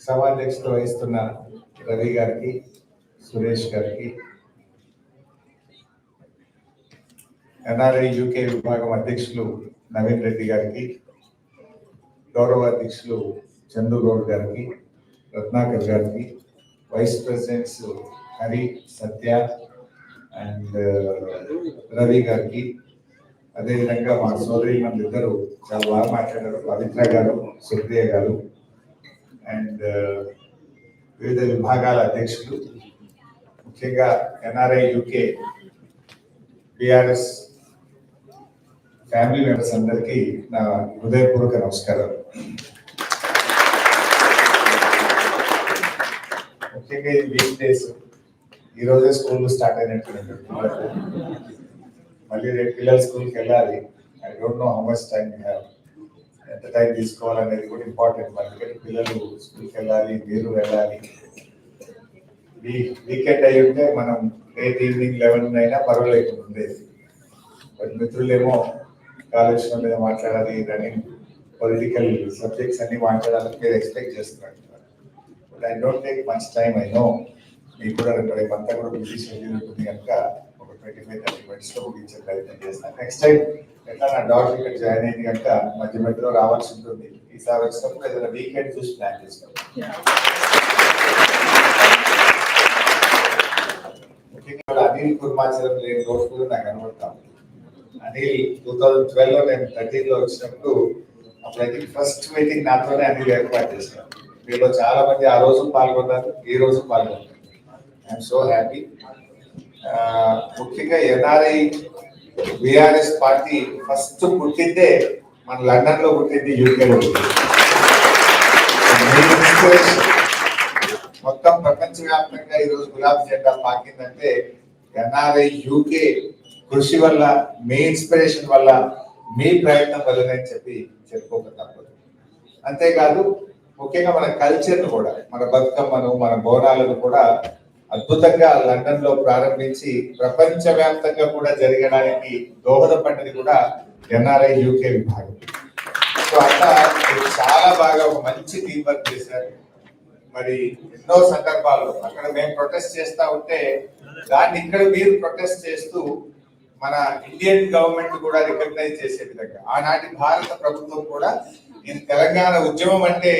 సభాధ్యక్షత వహిస్తున్న రవి గారికి, సురేష్ గారికి, ఎన్ఆర్ఐ యూకే విభాగం అధ్యక్షులు నవీన్ రెడ్డి గారికి, గౌరవ అధ్యక్షులు చందు గౌడ్ గారికి, రత్నాకర్ గారికి, vice presidents Hari, Satya and Ravi గారికి, అదేవిధంగా మా సోదరి ఇద్దరు చాలా బాగా మాట్లాడారు, పవిత్ర గారు, సుప్రియ గారు అండ్ వివిధ విభాగాల అధ్యక్షులు, ముఖ్యంగా NRI UK BRS family members అందరికీ నా హృదయపూర్వక నమస్కారాలు. ముఖ్యంగా ఇది వీక్ డేస్, ఈరోజే స్కూల్ స్టార్ట్ అయినట్టు, మళ్ళీ రేపు పిల్లలు స్కూల్కి వెళ్ళాలి. I don't know how much time you have, ఎంత టైం తీసుకోవాలనేది కూడా ఇంపార్టెంట్. ఎందుకంటే పిల్లలు స్కూల్కి వెళ్ళాలి, మీరు వెళ్ళాలి. వీకెండ్ అయి ఉంటే మనం రేపు ఈవినింగ్ 11 అయినా పర్వాలేదు ఉండేది. బట్ మిత్రులేమో కాలుష్యం మీద మాట్లాడాలి, రన్నింగ్ పొలిటికల్ సబ్జెక్ట్స్ అన్ని మాట్లాడాలని మీరు ఎక్స్పెక్ట్ చేస్తున్నారు. But I don't take much time. I know మీకు కూడా రేపు అంతా కూడా బిజీ షెడ్యూల్ ఉంటుంది కనుక ఒక 25-30 minutes ముగించే ప్రయత్నం చేస్తాను. నెక్స్ట్ టైం ఎట్లా నా డాక్టర్ ఇక్కడ జాయిన్ అయింది కనుక మధ్య మధ్యలో రావాల్సి ఉంటుంది. ఈసారి వచ్చినప్పుడు ఏదైనా వీకెండ్ చూసి ప్లాన్ చేస్తాం. ముఖ్యంగా అనిల్ కుర్మాచలం లేని రోజు కూడా నాకు కనబడతాం. అనిల్ 2012లో నేను 13లో వచ్చినప్పుడు అప్పుడైతే ఫస్ట్ మీటింగ్ నాతోనే అనిల్ ఏర్పాటు చేశాను. మీలో చాలా మంది ఆ రోజు పాల్గొన్నారు, ఈ రోజు పాల్గొన్నారు. I'm so happy. ముఖ్యంగా ఎన్ఆర్ఐ బిఆర్ఎస్ పార్టీ ఫస్ట్ పుట్టిందే మన లండన్ లో పుట్టింది, యూకేలో పుట్టింది. మొత్తం ప్రపంచవ్యాప్తంగా ఈరోజు గులాబీ జెండా పాకిందంటే ఎన్ఆర్ఐ యూకే కృషి వల్ల, మీ ఇన్స్పిరేషన్ వల్ల, మీ ప్రయత్నం వల్లనే చెప్పుకోక తప్పదు. అంతేకాదు ముఖ్యంగా మన కల్చర్ను కూడా, మన బతుకమ్మను, మన బోనాలను కూడా అద్భుతంగా లండన్ లో ప్రారంభించి ప్రపంచవ్యాప్తంగా కూడా జరగడానికి దోహదపడ్డది కూడా ఎన్ఆర్ఐ యూకే విభాగం. సో అట్లా చాలా బాగా ఒక మంచి టీం వర్క్ చేశారు. మరి ఎన్నో సందర్భాల్లో అక్కడ మేము ప్రొటెస్ట్ చేస్తా ఉంటే దాన్ని ఇక్కడ మీరు ప్రొటెస్ట్ చేస్తూ మన ఇండియన్ గవర్నమెంట్ కూడా రికగ్నైజ్ చేసే విధంగా ఆనాటి భారత ప్రభుత్వం కూడా ఇది తెలంగాణ ఉద్యమం అంటే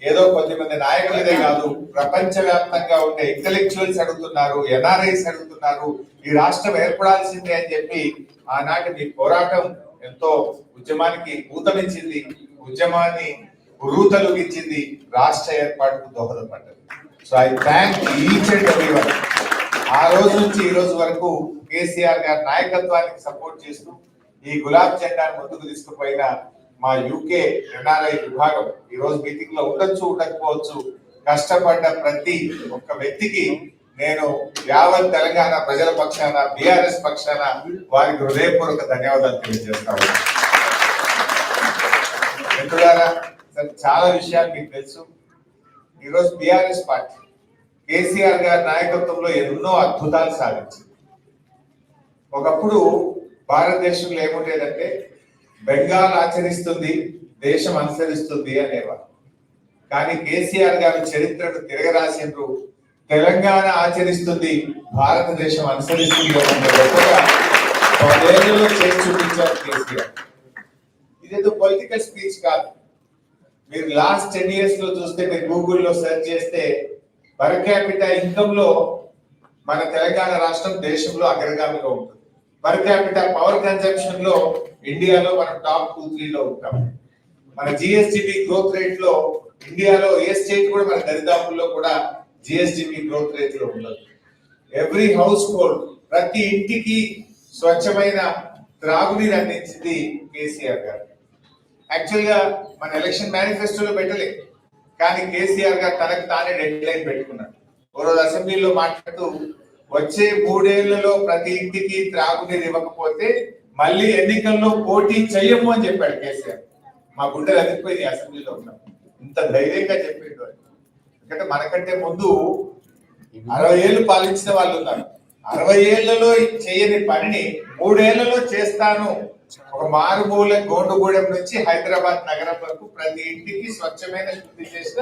ఏదో కొద్దిమంది నాయకులదే కాదు, ప్రపంచవ్యాప్తంగా ఉండే ఇంటెలెక్చువల్స్ అడుగుతున్నారు, ఎన్ఆర్ఐస్ అడుగుతున్నారు, ఈ రాష్ట్రం ఏర్పడాల్సిందే అని చెప్పి ఆనాటి మీ పోరాటం ఎంతో ఉద్యమానికి ఊతమిచ్చింది, ఉద్యమాన్ని ఉరూతలుగించింది, రాష్ట్ర ఏర్పాటుకు దోహదపడ్డది. So I thank each and everyone. ఆ రోజు నుంచి ఈ రోజు వరకు కేసీఆర్ గారి నాయకత్వానికి సపోర్ట్ చేస్తూ ఈ గులాబ్ జెండాను ముందుకు తీసుకుపోయిన మా యూకే ఎన్ఆర్ఐ విభాగం ఈ రోజు మీటింగ్ లో ఉండొచ్చు, ఉండకపోవచ్చు, కష్టపడ్డ ప్రతి ఒక్క వ్యక్తికి నేను యావత్ తెలంగాణ ప్రజల పక్షాన, బిఆర్ఎస్ పక్షాన వారికి హృదయపూర్వక ధన్యవాదాలు తెలియజేస్తాను. మిత్రులారా, చాలా విషయాలు మీకు తెలుసు. ఈరోజు బిఆర్ఎస్ పార్టీ కేసీఆర్ గారి నాయకత్వంలో ఎన్నో అద్భుతాలు సాధించింది. ఒకప్పుడు భారతదేశంలో ఏముండేదంటే బెంగాల్ ఆచరిస్తుంది, దేశం అనుసరిస్తుంది అనేవారు. కానీ కేసీఆర్ గారి చరిత్రను తిరగరాసిండ్రు, తెలంగాణ ఆచరిస్తుంది, భారతదేశం అనుసరిస్తుంది గొప్పగా 10 ఏళ్లలో చేసి చూపించారు కేసీఆర్. ఇదేదో పొలిటికల్ స్పీచ్ కాదు. మీరు లాస్ట్ 10 years లో చూస్తే, మీరు గూగుల్లో సెర్చ్ చేస్తే పర్ క్యాపిటల్ ఇన్కమ్ లో మన తెలంగాణ రాష్ట్రం దేశంలో అగ్రగామిగా ఉంటుంది. పర్ క్యాపిటల్ పవర్ కన్జంప్షన్ లో ఇండియాలో మనం టాప్ 2-3 లో ఉంటాం. మన జిఎస్డిపి గ్రోత్ రేట్ లో ఇండియాలో ఏ స్టేట్ కూడా మన దరిదాపుల్లో కూడా జిఎస్డిపి గ్రోత్ రేట్ లో ఉండదు. ఎవ్రీ హౌస్ హోల్డ్, ప్రతి ఇంటికి స్వచ్ఛమైన త్రాగునీరు అందించింది కేసీఆర్ గారు. యాక్చువల్ గా మన ఎలక్షన్ మేనిఫెస్టోలో పెట్టలే, కానీ కేసీఆర్ గారు తనకు తానే డెడ్ లైన్ పెట్టుకున్నాడు. ఓ రోజు అసెంబ్లీలో మాట్లాడుతూ వచ్చే 3 ఏళ్లలో ప్రతి ఇంటికి త్రాగునీరు ఇవ్వకపోతే మళ్ళీ ఎన్నికల్లో పోటీ చెయ్యము అని చెప్పాడు కేసీఆర్. మా గుండెలు అదిరిపోయింది అసెంబ్లీలో ఉన్నాం, ఇంత ధైర్యంగా చెప్పాడు. ఎందుకంటే మనకంటే ముందు 60 ఏళ్ళు పాలించిన వాళ్ళు ఉన్నారు. 60 ఏళ్లలో చేయని పనిని 3 ఏళ్లలో చేస్తాను ఒక మారుమూల గోండుగూడెం నుంచి హైదరాబాద్ నగరం వరకు ప్రతి ఇంటికి స్వచ్ఛమైన శుద్ధి చేసిన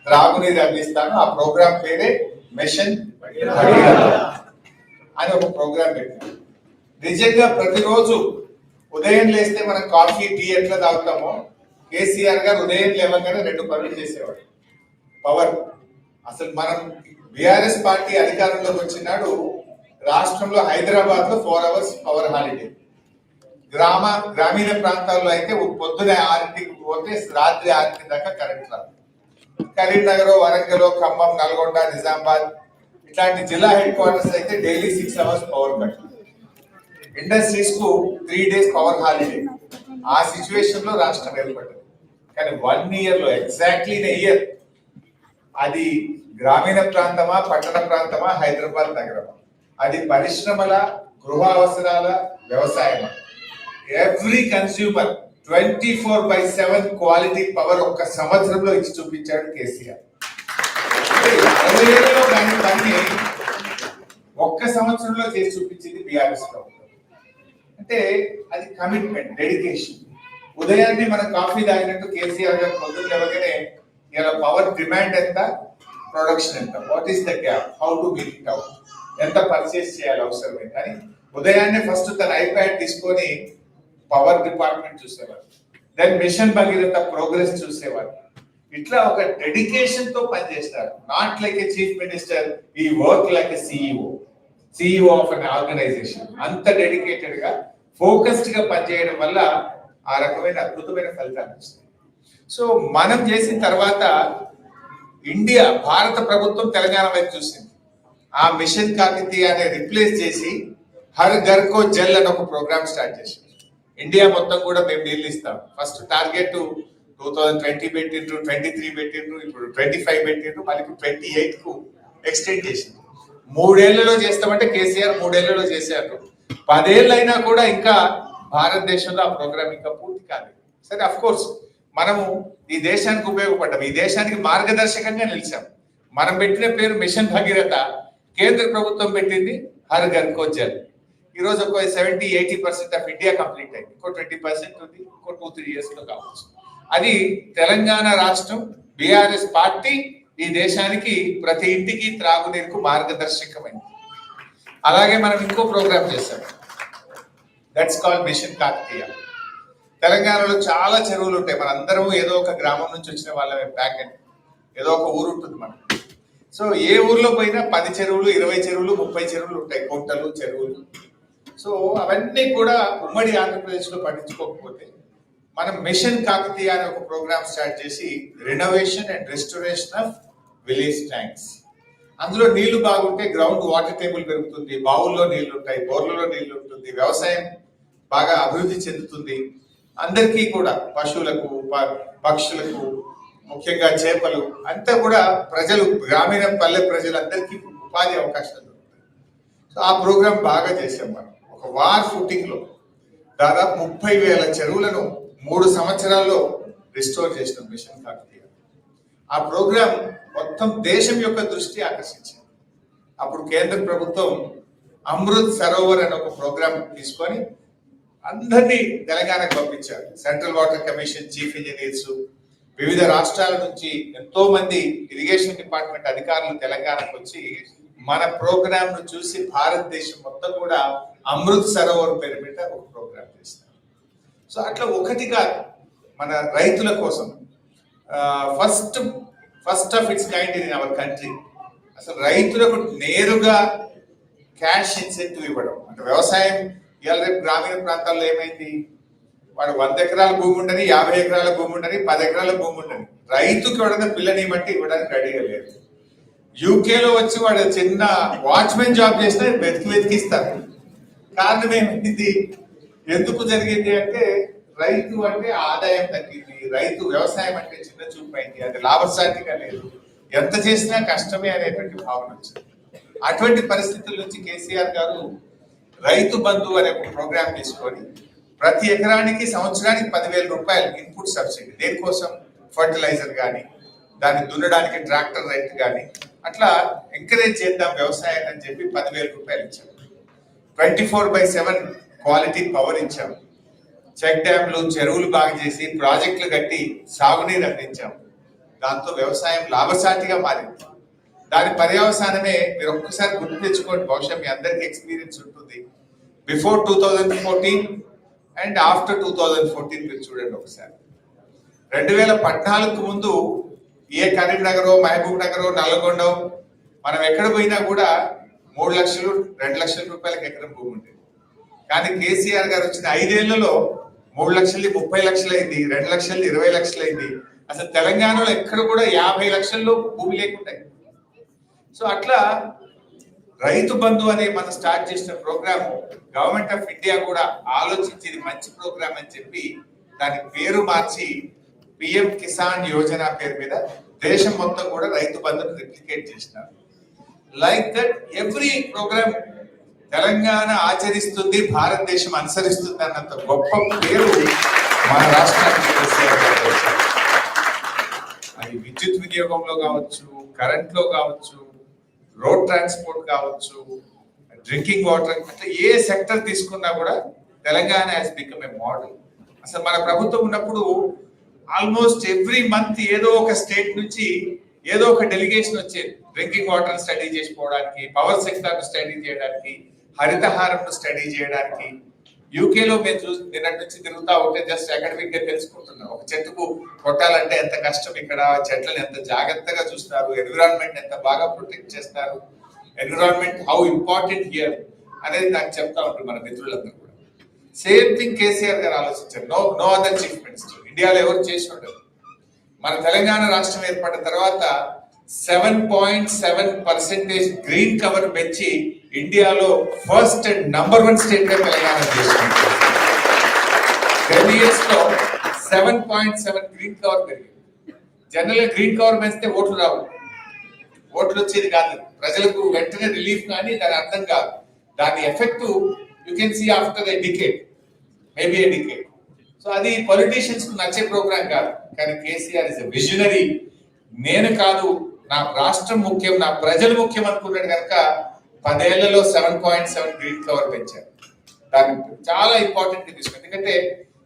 త్రాగునీరు అందిస్తాను. ఆ ప్రోగ్రాం పేరే మిషన్ అని ఒక ప్రోగ్రాం పెట్టాను. నిజంగా ప్రతిరోజు ఉదయం లేస్తే మనం కాఫీ టీ ఎట్లా తాగుతామో కేసీఆర్ గారు ఉదయం లేవగానే 2 పనులు చేసేవాడు. పవర్ అసలు మనం బీఆర్ఎస్ పార్టీ అధికారంలోకి వచ్చినాడు రాష్ట్రంలో హైదరాబాద్ లో 4 hours పవర్ హాలిడే. గ్రామీణ ప్రాంతాల్లో అయితే పొద్దున 6కి పోతే రాత్రి 6 దాకా కరెంట్ రాదు. కరీంనగర్, వరంగల్, ఖమ్మం, నల్గొండ, నిజామాబాద్ ఇట్లాంటి జిల్లా హెడ్ క్వార్టర్స్ అయితే daily 6 hours power cut. Industries కు 3 days పవర్ హాలిడే. ఆ సిచ్యువేషన్ లో రాష్ట్రం ఏర్పడ్డది. కానీ 1 year లో ఎగ్జాక్ట్లీ ఇయర్ అది గ్రామీణ ప్రాంతమా, పట్టణ ప్రాంతమా, హైదరాబాద్ నగరమా, అది పరిశ్రమల, గృహ అవసరాల, వ్యవసాయమా, ఎవ్రీ కన్స్యూమర్ 24/7 క్వాలిటీ పవర్ ఒక్క సంవత్సరంలో ఇచ్చి చూపించాడు కేసీఆర్. 60 ఏళ్లలో దాని పని ఒక్క సంవత్సరంలో చేసి చూపించింది బీఆర్ఎస్ ప్రభుత్వం. అంటే అది కమిట్మెంట్, డెడికేషన్. ఉదయాన్నే మనం కాఫీ తాగినట్టు కేసీఆర్ గారు పొద్దున్న లేవగానే ఇలా పవర్ డిమాండ్ ఎంత, ప్రొడక్షన్ ఎంత, what is the gap, how to meet it out, ఎంత పర్చేస్ చేయాలి అవసరమైంది అని ఉదయాన్నే ఫస్ట్ తన ఐప్యాడ్ తీసుకొని పవర్ డిపార్ట్మెంట్ చూసేవారు. దెన్ మిషన్ భగీరథ ప్రోగ్రెస్ చూసేవారు. ఇట్లా ఒక డెడికేషన్ తో పనిచేస్తారు. Not like a chief minister, ఈ work like a CEO of an organisation. అంత డెడికేటెడ్ గా, ఫోకస్డ్ గా పనిచేయడం వల్ల ఆ రకమైన అద్భుతమైన ఫలితాలు వస్తాయి. సో మనం చేసిన తర్వాత ఇండియా, భారత ప్రభుత్వం తెలంగాణ వైపు చూసింది. ఆ మిషన్ కాకతీయ రిప్లేస్ చేసి హర్ ఘర్ కో జల్ అని ఒక ప్రోగ్రామ్ స్టార్ట్ చేసింది. ఇండియా మొత్తం కూడా మేము నీళ్ళు ఇస్తాం. ఫస్ట్ టార్గెట్ 2020 పెట్టిండ్రు, 23 పెట్టిండ్రు, ఇప్పుడు 25 పెట్టిండ్రు, మళ్ళీ 28 కు ఎక్స్టెండ్ చేసింది. 3 ఏళ్లలో చేస్తామంటే కేసీఆర్ 3 ఏళ్లలో చేశారు. 10 ఏళ్ళు అయినా కూడా ఇంకా భారతదేశంలో ఆ ప్రోగ్రామ్ ఇంకా పూర్తి కాలేదు. సరే, అఫ్ కోర్స్ మనము ఈ దేశానికి ఉపయోగపడ్డాం, ఈ దేశానికి మార్గదర్శకంగా నిలిచాం. మనం పెట్టిన పేరు మిషన్ భగీరథ, కేంద్ర ప్రభుత్వం పెట్టింది హర్ ఘర్ కో జల్. ఈ రోజు ఒక 70-80% ఆఫ్ ఇండియా కంప్లీట్ అయింది. ఇంకో 20% ఉంది, ఇంకో 2-3 years లో కావచ్చు. అది తెలంగాణ రాష్ట్రం, బీఆర్ఎస్ పార్టీ ఈ దేశానికి ప్రతి ఇంటికి త్రాగునీరుకు మార్గదర్శకమైంది. అలాగే మనం ఇంకో ప్రోగ్రామ్ చేశాం, దట్స్ కాల్డ్ మిషన్ కాకతీయ. తెలంగాణలో చాలా చెరువులు ఉంటాయి. మనందరం ఏదో ఒక గ్రామం నుంచి వచ్చిన వాళ్ళమే, ప్యాకెట్ ఏదో ఒక ఊరు ఉంటుంది మనకు. సో ఏ ఊర్లో పోయినా 10 చెరువులు, 20 చెరువులు, 30 చెరువులు ఉంటాయి, కుంటలు, చెరువులు. సో అవన్నీ కూడా ఉమ్మడి ఆంధ్రప్రదేశ్ లో పట్టించుకోకపోతే మనం మిషన్ కాకతీయ అనే ఒక ప్రోగ్రామ్ స్టార్ట్ చేసి renovation and restoration of village tanks. అందులో నీళ్లు బాగుంటే గ్రౌండ్ వాటర్ టేబుల్ పెరుగుతుంది, బావుల్లో నీళ్లు ఉంటాయి, బోర్లలో నీళ్లు ఉంటుంది, వ్యవసాయం బాగా అభివృద్ధి చెందుతుంది. అందరికీ కూడా, పశువులకు, పక్షులకు, ముఖ్యంగా చేపలు అంతా కూడా ప్రజలు, గ్రామీణ పల్లె ప్రజలందరికీ ఉపాధి అవకాశాలు దొరుకుతాయి. సో ఆ ప్రోగ్రాం బాగా చేసాం మనం. ఒక వార్ ఫుటింగ్ లో దాదాపు 30,000 చెరువులను 3 సంవత్సరాల్లో రిస్టోర్ చేసిన మిషన్ కాకతీయ. ఆ ప్రోగ్రాం మొత్తం దేశం యొక్క దృష్టి ఆకర్షించింది. అప్పుడు కేంద్ర ప్రభుత్వం అమృత్ సరోవర్ అనే ఒక ప్రోగ్రాం తీసుకొని అందరినీ తెలంగాణకు పంపించారు. Central water commission chief engineers, వివిధ రాష్ట్రాల నుంచి ఎంతో మంది ఇరిగేషన్ డిపార్ట్మెంట్ అధికారులు తెలంగాణకు వచ్చి మన ప్రోగ్రామ్ ను చూసి భారతదేశం మొత్తం కూడా అమృత్ సరోవర్ పేరు మీద ఒక ప్రోగ్రామ్ చేస్తారు. సో అట్లా ఒకటి కాదు, మన రైతుల కోసం first of it's kind in our country. అసలు రైతులకు నేరుగా క్యాష్ ఇన్సెంటివ్ ఇవ్వడం. అంటే వ్యవసాయం ఇవాళ రేపు గ్రామీణ ప్రాంతాల్లో ఏమైంది, వాడు 100 ఎకరాల భూమి ఉండని, 50 ఎకరాల భూమి ఉండని, 10 ఎకరాల భూమి ఉండని, రైతుకి ఎవడన్నా పిల్లని బట్టి ఇవ్వడానికి రెడీగా లేదు. యూకేలో వచ్చి వాడు చిన్న వాచ్మెన్ జాబ్ చేసినా వెతికిస్తారు. కారణం ఏమైంది, ఎందుకు జరిగింది అంటే రైతు అంటే ఆదాయం తగ్గింది, రైతు వ్యవసాయం అంటే చిన్న చూపు అయింది, అది లాభసాటిగా లేదు, ఎంత చేసినా కష్టమే అనేటువంటి భావన వచ్చింది. అటువంటి పరిస్థితుల నుంచి కేసీఆర్ గారు రైతు బంధు అనే ఒక ప్రోగ్రామ్ తీసుకొని ప్రతి ఎకరానికి సంవత్సరానికి 10,000 రూపాయలు ఇన్పుట్ సబ్సిడీ, దేనికోసం, ఫర్టిలైజర్ కానీ, దాన్ని దున్నడానికి ట్రాక్టర్ రైట్ కానీ, అట్లా ఎంకరేజ్ చేద్దాం వ్యవసాయాన్ని అని చెప్పి 10,000 రూపాయలు ఇచ్చాం. 24/7 క్వాలిటీ పవర్ ఇచ్చాం. చెక్ డ్యాంలు, చెరువులు బాగు చేసి ప్రాజెక్టులు కట్టి సాగునీరు అందించాం. దాంతో వ్యవసాయం లాభసాటిగా మారింది. దాని పర్యవసానమే మీరు ఒక్కసారి గుర్తు తెచ్చుకోండి, బహుశా మీ అందరికి ఎక్స్పీరియన్స్ ఉంటుంది. బిఫోర్ 2014 అండ్ ఆఫ్టర్ 2014 మీరు చూడండి ఒకసారి. 2014 ముందు ఏ కరీంనగర్, మహబూబ్ నగర్, నల్గొండ మనం ఎక్కడ పోయినా కూడా 3 లక్షలు 2 లక్షల రూపాయలకి ఎకరం భూమి ఉండేది. కానీ కేసీఆర్ గారు వచ్చిన 5 ఏళ్లలో 3 లక్షలది 30 లక్షలు అయింది, 2 లక్షలది 20 లక్షలు అయింది. అసలు తెలంగాణలో ఎక్కడ కూడా 50 లక్షల్లో భూమి లేకుండా. సో అట్లా రైతు బంధు అనే మనం స్టార్ట్ చేసిన ప్రోగ్రామ్ గవర్నమెంట్ ఆఫ్ ఇండియా కూడా ఆలోచించి ఇది మంచి ప్రోగ్రామ్ అని చెప్పి దాని పేరు మార్చి పిఎం కిసాన్ యోజన పేరు మీద దేశం మొత్తం కూడా రైతు బంధును రిప్లికేట్ చేసినారు. Like that every programme Telangana ఆచరిస్తుంది, భారతదేశం అనుసరిస్తుంది అన్నంత గొప్ప పేరు మన రాష్ట్రానికి. అది విద్యుత్ వినియోగంలో కావచ్చు, కరెంట్ లో కావచ్చు, రోడ్ ట్రాన్స్పోర్ట్ కావచ్చు, డ్రింకింగ్ వాటర్, అంటే ఏ సెక్టర్ తీసుకున్నా కూడా Telangana has become a model. అసలు మన ప్రభుత్వం ఉన్నప్పుడు ఆల్మోస్ట్ ఎవ్రీ మంత్ ఏదో ఒక స్టేట్ నుంచి ఏదో ఒక డెలిగేషన్ వచ్చేది. డ్రింకింగ్ వాటర్ స్టడీ చేసుకోవడానికి, పవర్ సెక్టర్ స్టడీ చేయడానికి, హరితహారం స్టడీ చేయడానికి. యూకేలో మేము నిన్నటి నుంచి తిరుగుతా ఉంటే జస్ట్ అకాడమిక్ గా తెలుసుకుంటున్నాం. ఒక చెట్టుకు కొట్టాలంటే ఎంత కష్టం, ఇక్కడ చెట్లను ఎంత జాగ్రత్తగా చూస్తారు, ఎన్విరాన్మెంట్ ఎంత బాగా ప్రొటెక్ట్ చేస్తారు, ఎన్విరాన్మెంట్ హౌ ఇంపార్టెంట్ హియర్ అనేది నాకు చెప్తా ఉంటారు మన మిత్రులందరూ కూడా. సేమ్ థింగ్ కేసీఆర్ గారు ఆలోచించారు. నో అదర్ చీఫ్ మినిస్టర్ ఇండియాలో ఎవరు చేసి ఉండరు. మన తెలంగాణ రాష్ట్రం ఏర్పడిన తర్వాత 7.7% గ్రీన్ కవర్ పెంచి ఇండియాలో ఫస్ట్ అండ్ నంబర్ 1 స్టేట్ గా తెలంగాణ తీసుకుంది. 10 years లో 7.7 గ్రీన్ కవర్ పెరిగింది. జనరల్ గా గ్రీన్ కవర్ పెంచితే ఓట్లు రావు, ఓట్లు వచ్చేది కాదు, ప్రజలకు వెంటనే రిలీఫ్ కానీ దాని అర్థం కాదు. దాని effect you can see after a decade, maybe a decade. So అది పొలిటీషియన్స్ కు నచ్చే ప్రోగ్రామ్ కాదు. కానీ కేసీఆర్ ఇస్ ఎ విజనరీ. నేను కాదు, నా రాష్ట్రం ముఖ్యం, నా ప్రజలు ముఖ్యం అనుకున్నాడు కనుక 10 ఏళ్లలో 7.7 గ్రీన్ కవర్ పెంచారు. దాన్ని చాలా ఇంపార్టెంట్ తీసుకుంది. ఎందుకంటే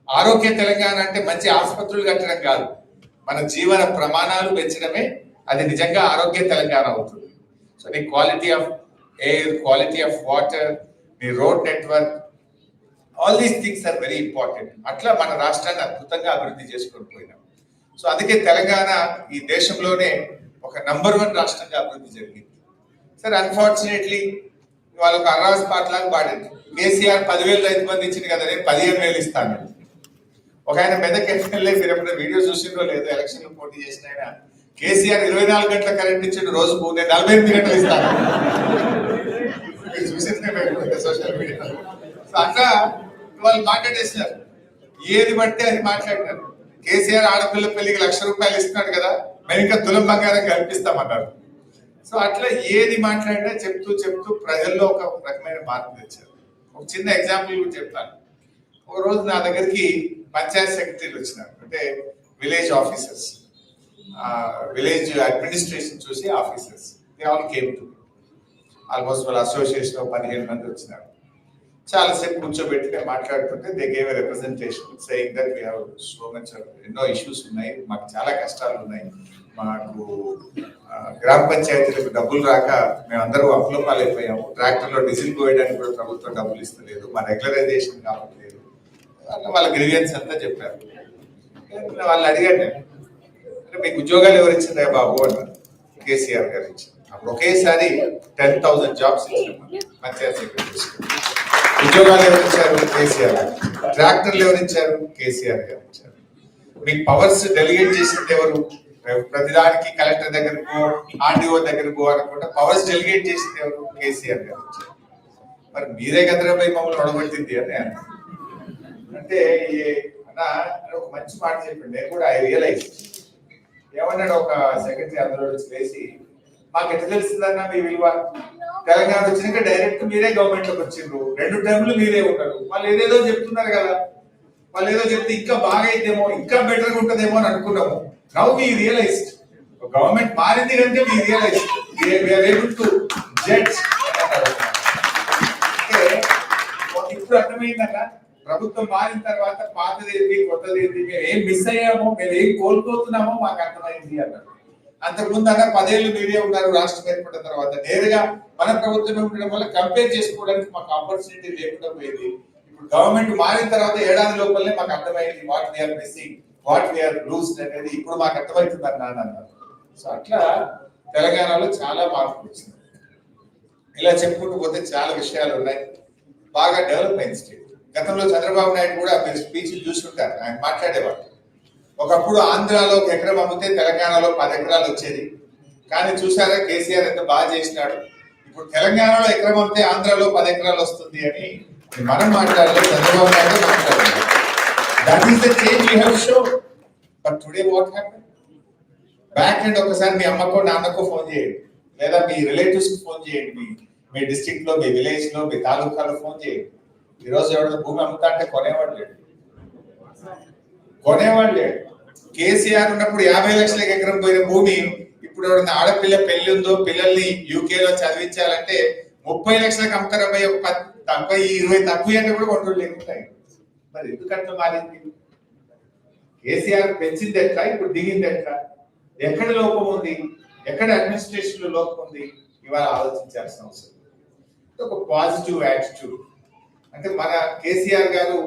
ఆరోగ్య తెలంగాణ అంటే మంచి ఆసుపత్రులు కట్టడం కాదు, మన జీవన ప్రమాణాలు పెంచడమే అది నిజంగా ఆరోగ్య తెలంగాణ అవుతుంది. సో నీ quality of air, quality of water, నీ road network, all these things are very important. అట్లా మన రాష్ట్రాన్ని అద్భుతంగా అభివృద్ధి చేసుకొని పోయినాం. సో అందుకే తెలంగాణ ఈ దేశంలోనే ఒక నంబర్ 1 రాష్ట్రంగా అభివృద్ధి జరిగింది. సరే అన్ఫార్చునేట్లీ వాళ్ళకు అర్రాస్ పాటలాగా పాడింది. కేసీఆర్ 10,000 రైతు బంధు ఇచ్చింది కదా, నేను 15,000 ఇస్తాను. ఒక ఆయన మెదక్ ఎమ్మెల్యే, మీరు ఎప్పుడైనా వీడియో చూసిందో లేదో, ఎలక్షన్ లో పోటీ చేసిన ఆయన, కేసీఆర్ 24 గంటల కరెంట్ ఇచ్చిండు, రోజుకు నేను 48 గంటలు ఇస్తాను. చూసిందే సోషల్ మీడియాలో. సో అట్లా వాళ్ళు మాట్లాడేసినారు, ఏది పడితే అది మాట్లాడినారు. కేసీఆర్ ఆడపిల్ల పెళ్లికి 1,00,000 రూపాయలు ఇస్తున్నాడు కదా, మేము ఇంకా తులం బంగారం కల్పిస్తామన్నారు. సో అట్లా ఏది మాట్లాడినా చెప్తూ చెప్తూ ప్రజల్లో ఒక రకమైన మార్పు తెచ్చారు. ఒక చిన్న ఎగ్జాంపుల్ కూడా చెప్తాను. ఒక రోజు నా దగ్గరికి పంచాయత్ సెక్రటరీలు వచ్చినారు, అంటే విలేజ్ ఆఫీసర్స్, విలేజ్ అడ్మినిస్ట్రేషన్ చూసి officers. They all came to almost వాళ్ళ అసోసియేషన్ 15 మంది వచ్చినారు. చాలాసేపు కూర్చోబెట్టి నేను మాట్లాడుతుంటే they gave a representation saying that we have so much, ఎన్నో ఇష్యూస్ ఉన్నాయి, మాకు చాలా కష్టాలు ఉన్నాయి, మాకు గ్రామ పంచాయతీలకు డబ్బులు రాక మేమందరూ అప్లపాలైపోయాము, ట్రాక్టర్లో డీజిల్ పోయడానికి కూడా ప్రభుత్వం డబ్బులు ఇస్తలేదు, మా రెగ్యులరైజేషన్ కావట్లేదు, వాళ్ళ గ్రీవియన్స్ అంతా చెప్పారు. వాళ్ళు అడిగాను, అంటే మీకు ఉద్యోగాలు ఎవరు ఇచ్చిందా బాబు అన్నారు. కేసీఆర్ గారు ఇచ్చారు. అప్పుడు ఒకేసారి 10,000 జాబ్స్ ఇచ్చారు పంచాయత్ సెక్రటరీస్. ఉద్యోగాలు ఎవరు ఇచ్చారు? కేసీఆర్ గారు. ట్రాక్టర్లు ఎవరు ఇచ్చారు? కేసీఆర్ గారు ఇచ్చారు. మీకు పవర్స్ డెలిగేట్ చేసింది ఎవరు? ప్రతిదానికి కలెక్టర్ దగ్గరకు, ఆర్డీఓ దగ్గరకు అనుకుంటే పవర్స్ డెలిగేట్ చేసింది ఎవరు? కేసీఆర్ గారు ఇచ్చారు. మరి మీరే కదరాపై మమ్మల్ని ఒడగొట్టింది అని అంటే ఒక మంచి మాట చెప్పండి. నేను కూడా ఐ రియలైజ్ ఏమన్నాడు ఒక సెక్రటరీ అందరూ లేచి, మాకు ఎట్లా తెలుస్తుందన్నా మీ విలువ, తెలంగాణ వచ్చినాక డైరెక్ట్ మీరే గవర్నమెంట్ లోకి వచ్చిండ్రు, 2 టైంలు మీరే ఉన్నారు, వాళ్ళు ఏదేదో చెప్తున్నారు కదా, వాళ్ళు ఏదో చెప్తే ఇంకా బాగా అయితేమో, ఇంకా బెటర్గా ఉంటుందేమో అని అనుకున్నాము. నౌ వి రియలైజ్డ్, గవర్నమెంట్ మారింది కంటే we realised we are able to judge. అంటే ఇప్పుడు అర్థమైందన్న ప్రభుత్వం మారిన తర్వాత పాతది ఏంటి కొత్తది ఏంటి, మేము ఏం మిస్ అయ్యామో, మేము ఏం కోల్పోతున్నామో మాకు అర్థమైంది అన్నారు. అంతకుముందు అన్న 10 ఏళ్ళు మీరే ఉన్నారు రాష్ట్రం ఏర్పడిన తర్వాత. నేరుగా మన ప్రభుత్వం ఉండడం వల్ల కంపేర్ చేసుకోవడానికి మాకు ఆపర్చునిటీ లేకుండా పోయింది. ఇప్పుడు గవర్నమెంట్ మారిన తర్వాత ఏడాది లోపలనే మాకు అర్థమైంది what we are missing, what we are lost అనేది ఇప్పుడు మాకు అర్థమవుతుంది అన్నారు. సో అట్లా తెలంగాణలో చాలా మార్పులు వచ్చింది. ఇలా చెప్పుకుంటూ పోతే చాలా విషయాలు ఉన్నాయి. బాగా డెవలప్ అయింది స్టేట్. గతంలో చంద్రబాబు నాయుడు కూడా మీరు స్పీచ్లు చూస్తుంటారు, ఆయన మాట్లాడేవాడు. ఒకప్పుడు ఆంధ్రాలో 1 ఎకరం అమ్మితే తెలంగాణలో 10 ఎకరాలు వచ్చేది. కానీ చూసారా కేసీఆర్ ఎంత బాగా చేసినాడు. ఇప్పుడు తెలంగాణలో ఎకరం అమ్మితే ఆంధ్రాలో 10 ఎకరాలు వస్తుంది అని మనం మాట్లాడలేదు, చంద్రబాబు నాయుడు మాట్లాడారు. That is the change you have show. But today what happen? Back and ఒకసారి మీ అమ్మకో నాన్నకో ఫోన్ చేయండి, లేదా మీ రిలేటివ్స్ కి ఫోన్ చేయండి, మీ డిస్ట్రిక్ట్ లో, మీ విలేజ్ లో, మీ తాలూకాలో ఫోన్ చేయండి. ఈ రోజు ఎవరైనా భూమి అమ్ముతా అంటే కొనేవాడు లేడు. కేసీఆర్ ఉన్నప్పుడు 50 లక్షలకి ఎకరం పోయిన భూమి ఇప్పుడు ఎవరైనా ఆడపిల్ల పెళ్లి ఉందో, పిల్లల్ని యూకేలో చదివించాలంటే 30 లక్షలకు అమ్ముతారు. 20 తక్కువ అంటే కూడా కొంటూ లేకుంటాయి. మరి ఎందుకంటే మారింది? కేసీఆర్ పెంచింది ఎట్లా, ఇప్పుడు దిగింది ఎట్లా? ఎక్కడ లోపం ఉంది, ఎక్కడ అడ్మినిస్ట్రేషన్ లో లోపం ఉంది, ఇవాళ ఆలోచించాల్సిన అవసరం. ఒక పాజిటివ్ యాటిట్యూడ్. అంటే మన కేసీఆర్ గారు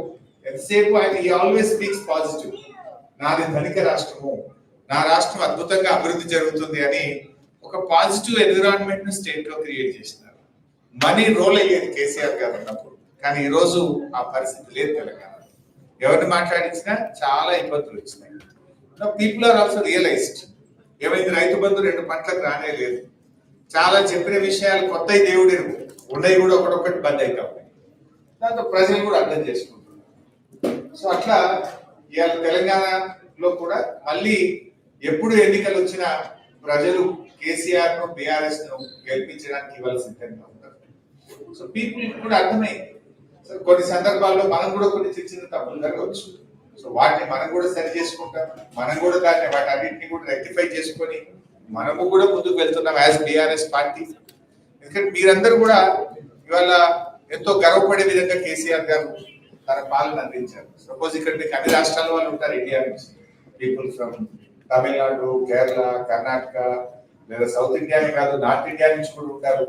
ఎంతసేపు ఆయన ఆల్వేస్ స్పీక్స్ పాజిటివ్. నాది ధనిక రాష్ట్రము, నా రాష్ట్రం అద్భుతంగా అభివృద్ధి జరుగుతుంది అని ఒక పాజిటివ్ ఎన్విరాన్మెంట్ ను స్టేట్ లో క్రియేట్ చేసినారు. మనీ రోల్ అయ్యేది కేసీఆర్ గారు ఉన్నప్పుడు, కానీ ఈ రోజు ఆ పరిస్థితి లేదు తెలంగాణ. ఎవరిని మాట్లాడించినా చాలా ఇబ్బందులు వచ్చినాయి. People are also realized. ఏమైంది, రైతు బంధు 2 పంటలకు రానే లేదు. చాలా చెప్పిన విషయాలు కొత్త దేవుడు ఉన్నాయి కూడా ఒకటొకటి బంద్ అవుతా ఉన్నాయి. దాంతో ప్రజలు కూడా అర్థం చేసుకుంటున్నారు. సో అట్లా ఇవాళ తెలంగాణలో కూడా మళ్ళీ ఎప్పుడు ఎన్నికలు వచ్చినా ప్రజలు కేసీఆర్ ను, బీఆర్ఎస్ ను గెలిపించడానికి ఇవాళ సిద్ధంగా ఉంటారు. సో పీపుల్ కూడా అర్థమైంది. సో కొన్ని సందర్భాల్లో మనం కూడా కొన్ని చిన్న తప్పులు జరగవచ్చు. సో వాటిని మనం కూడా సరి చేసుకుంటాం. మనం కూడా దాన్ని వాటి అన్నింటినీ కూడా రెక్టిఫై చేసుకొని మనము కూడా ముందుకు వెళ్తున్నాం యాజ్ బీఆర్ఎస్ పార్టీ. ఎందుకంటే మీరందరూ కూడా ఇవాళ ఎంతో గర్వపడే విధంగా కేసీఆర్ గారు తన పాలన అందించారు. సపోజ్ ఇక్కడ మీకు అన్ని రాష్ట్రాల వాళ్ళు ఉంటారు ఇండియా నుంచి, పీపుల్ ఫ్రమ్ తమిళనాడు, కేరళ, కర్ణాటక, లేదా సౌత్ ఇండియానే కాదు నార్త్ ఇండియా నుంచి కూడా ఉంటారు.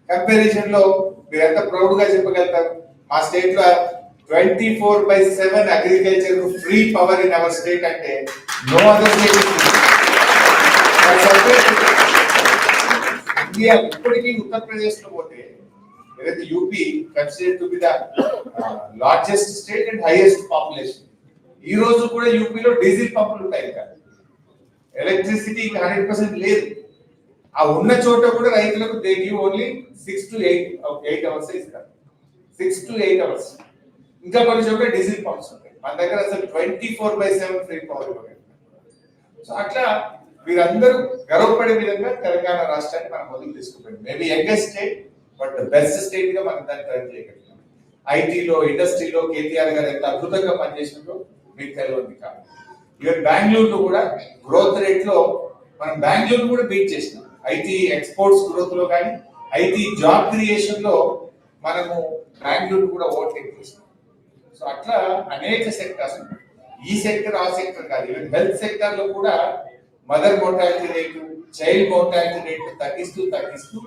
కంపారిజన్ లో మీరు ఎంత ప్రౌడ్ గా చెప్పగలుగుతారు? మా స్టేట్ లో 24/7 agriculture free power in our state అంటే నో అదర్ స్టేట్. ఇండియా ఇప్పటికీ ఉత్తరప్రదేశ్ లో పోతే ఏదైతే UP considered to be the largest state and highest population. ఈ రోజు కూడా యూపీలో డీజిల్ పంపులు ఉంటాయి, ఇంకా ఎలక్ట్రిసిటీ 100% లేదు. ఆ ఉన్న చోట కూడా రైతులకు they give only 6 to 8 hours ఇస్తారు. 6 to 8 అవర్స్. ఇంకా కొన్ని చోట్ల డీజిల్ పంప్స్ ఉంటాయి. మన దగ్గర అసలు 24/7 ఫ్రీ పవర్ ఇవ్వగలుగుతాం. సో అట్లా వీరందరూ గర్వపడే విధంగా తెలంగాణ రాష్ట్రాన్ని మనం మొదలు తీసుకుపోయింది. Maybe youngest state, but best state గా మనం దాన్ని టర్న్ చేయగలుగుతాం. ఐటీలో, ఇండస్ట్రీలో కేటీఆర్ గారు ఎంత అద్భుతంగా పనిచేసిందో మీకు తెలియదు కాదు. ఈవెన్ బెంగళూరులో కూడా గ్రోత్ రేట్ లో మనం బెంగళూరు కూడా బీట్ చేసినాం. ఐటీ ఎక్స్పోర్ట్స్ గ్రోత్ లో కానీ, ఐటీ జాబ్ క్రియేషన్ లో మనము బెంగళూరు కూడా ఓవర్టేక్ చేసినాం. సో అట్లా అనేక సెక్టర్స్, ఈ సెక్టర్ ఆ సెక్టర్ కాదు, ఈవెన్ హెల్త్ సెక్టర్ లో కూడా mother mortality rate, child mortality rate తగ్గిస్తూ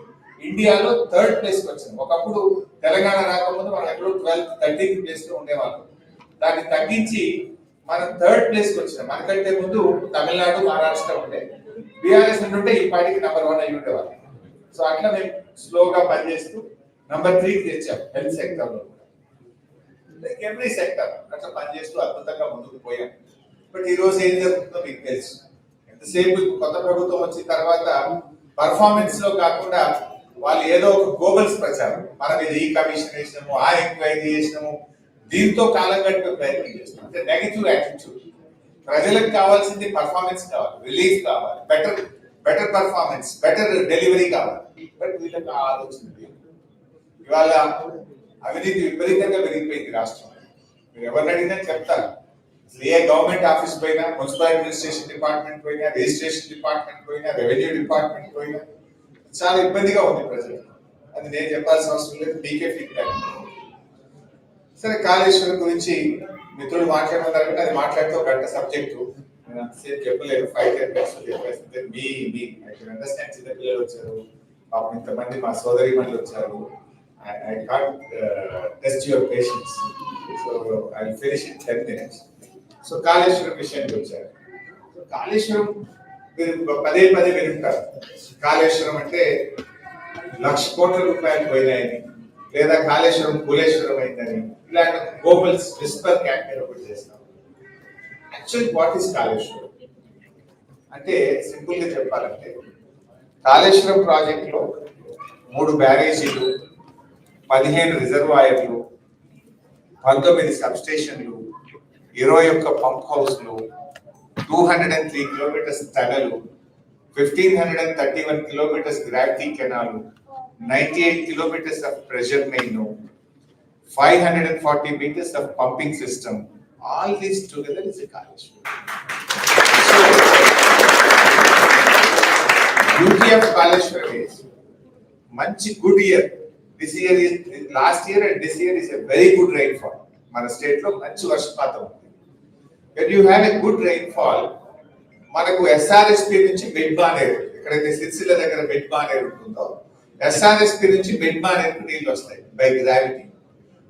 ఇండియాలో 3rd ప్లేస్ కి వచ్చింది. ఒకప్పుడు తెలంగాణ రాకముందు మనం ఎప్పుడో 12th, 13th ప్లేస్ లో ఉండేవాళ్ళం. దాన్ని తగ్గించి మనం 3rd ప్లేస్ కి వచ్చినాం. మనకంటే ముందు తమిళనాడు, మహారాష్ట్ర ఉండే. బీఆర్ఎస్ ఉంటే ఈ పార్టీకి నెంబర్ 1 అయి ఉండేవాళ్ళు. సో అట్లా మేము స్లోగా పనిచేస్తూ నెంబర్ 3కి తెచ్చాం హెల్త్ సెక్టర్ లో. ఎవ్రీ సెక్టర్ అట్లా పనిచేస్తూ అద్భుతంగా ముందుకు పోయాం. బట్ ఈ రోజు ఏం జరుగుతుందో మీకు తెలుసు. ఎంతసేపు కొత్త ప్రభుత్వం వచ్చిన తర్వాత పర్ఫార్మెన్స్ లో కాకుండా వాళ్ళు ఏదో ఒక గోబల్స్ ప్రచారం, మనం ఇది ఈ కమిషన్ చేసినాము, ఆ ఎంక్వైరీ చేసినాము, దీంతో కాలం గడిపే ప్రయత్నం చేస్తున్నాం. అంటే నెగిటివ్ యాటిట్యూడ్. ప్రజలకు కావాల్సింది పర్ఫార్మెన్స్ కావాలి, రిలీఫ్ కావాలి, బెటర్ పర్ఫార్మెన్స్, బెటర్ డెలివరీ కావాలి. బట్ వీళ్ళకి ఆ ఆలోచన ఇవాళ అవినీతి విపరీతంగా పెరిగిపోయింది రాష్ట్రం. మీరు ఎవరిని అడిగినా చెప్తారు. ఏ గవర్నమెంట్ ఆఫీస్ పోయినా, మున్సిపల్ అడ్మినిస్ట్రేషన్ డిపార్ట్మెంట్ పోయినా, రిజిస్ట్రేషన్ డిపార్ట్మెంట్ పోయినా, రెవెన్యూ డిపార్ట్మెంట్ పోయినా చాలా ఇబ్బందిగా ఉంది ప్రజలకు. అది నేను చెప్పాల్సిన అవసరం లేదు, మీకే ఫీడ్బ్యాక్. సరే, కాళేశ్వరం గురించి మిత్రులు మాట్లాడమన్నారంటే అది మాట్లాడితే ఒక గంట సబ్జెక్టు సేపు చెప్పలేదు. 5-10 minutes చెప్పేస్తే మీ అండర్స్టాండ్. చిన్న పిల్లలు వచ్చారు, పాపం ఇంతమంది మా సోదరి మనులు వచ్చారు. I can't test your patience, so I'll finish in 10 minutes. So Kaleshwaram విషయానికి వచ్చారు. కాళేశ్వరం మీరు పదే వింటారు. కాళేశ్వరం అంటే 1,00,000 కోట్ల రూపాయలు పోయినాయని, లేదా కాళేశ్వరం కూలేశ్వరం అయిందని, ఇలాంటి గ్లోబల్ విస్పర్ క్యాంపెయిన్ ఒకటి చేస్తాం. యాక్చువల్లీ వాట్ ఈస్ కాళేశ్వరం అంటే, సింపుల్ గా చెప్పాలంటే, కాళేశ్వరం ప్రాజెక్ట్ లో 3 బ్యారేజీలు, 15 రిజర్వాయర్లు, 19 సబ్స్టేషన్లు, 21 పంప్ హౌస్లు, 203 కిలోమీటర్స్ తడలు, 1,531 kilometres gravity canal, 98 kilometers of pressure main, 540 meters of pumping system. All this together is a Kaleshwaram. So, beauty of Kaleshwaram is manchi good year. This year is last year and this year is a very good rainfall. Mana state lo manchi varshapaatam undi. When you have a good rainfall, manaku SRSP nunchi bed baneru, ikkadaithe Sirsila daggara bed baneru untundo, SRSP నుంచి mid Maneru నీళ్ళు వస్తాయి by gravity.